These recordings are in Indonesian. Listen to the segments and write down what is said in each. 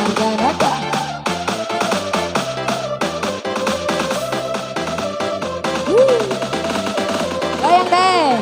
Harga goyang deh.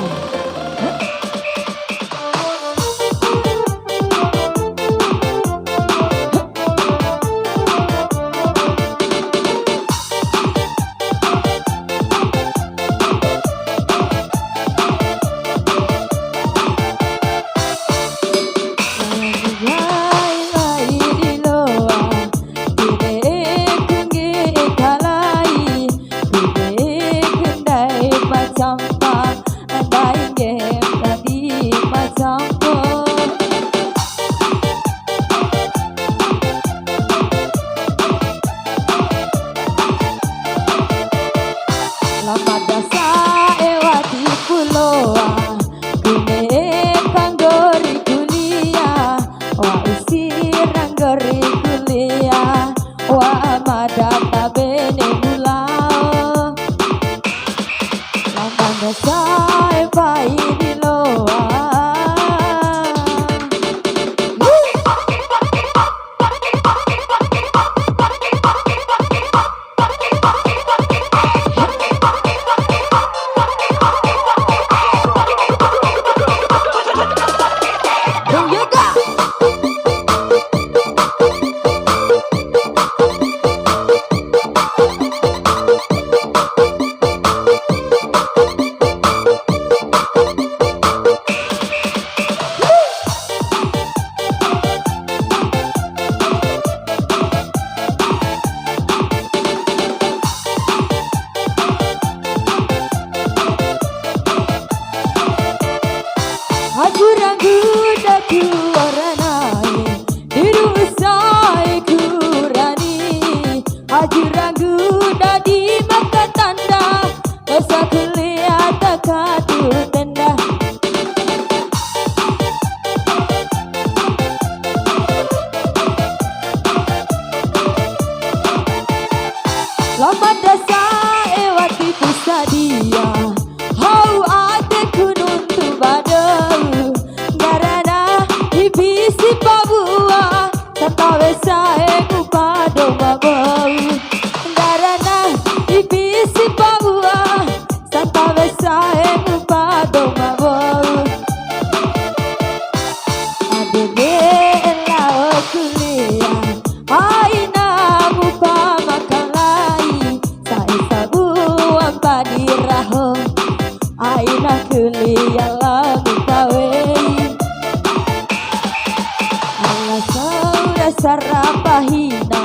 Sarapahina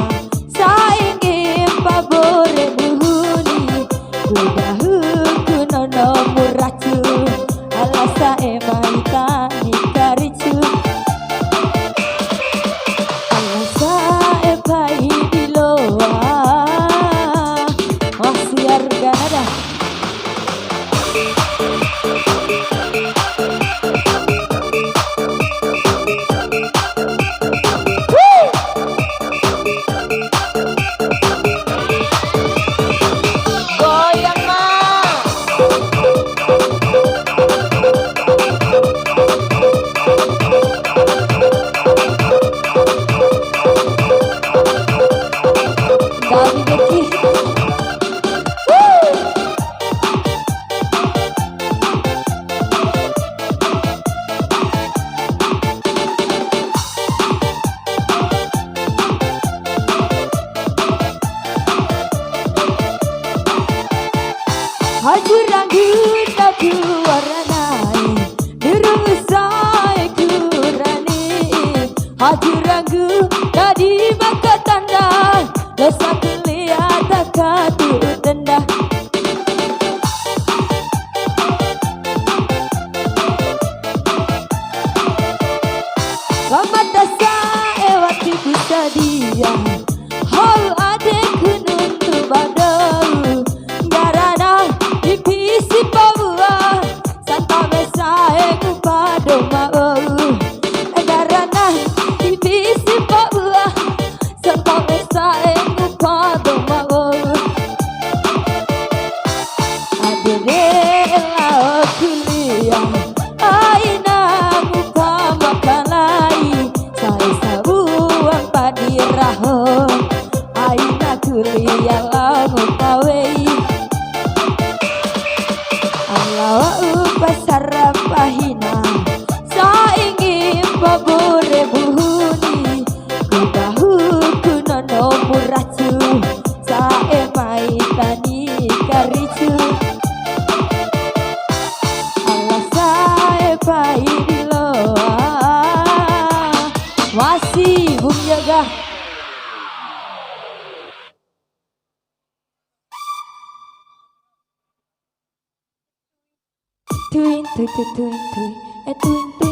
saingin pabore buhuni kudahu kunono muracu alasa emaitani karicu alasa epai diloa masih harga nada. Hajuragu tadi maka tanda dosa kelihatan katu tenda. Lama dasa ewati kusadia hal ade kunun tubadau garana dipisi pabua santa mesa egu pado mau garana dipisi pabua santa mesa egu pado mau ade lao kuliah aina muka makalai saya sabuang padir tuing tuing tuing tuing tuing tuing tuing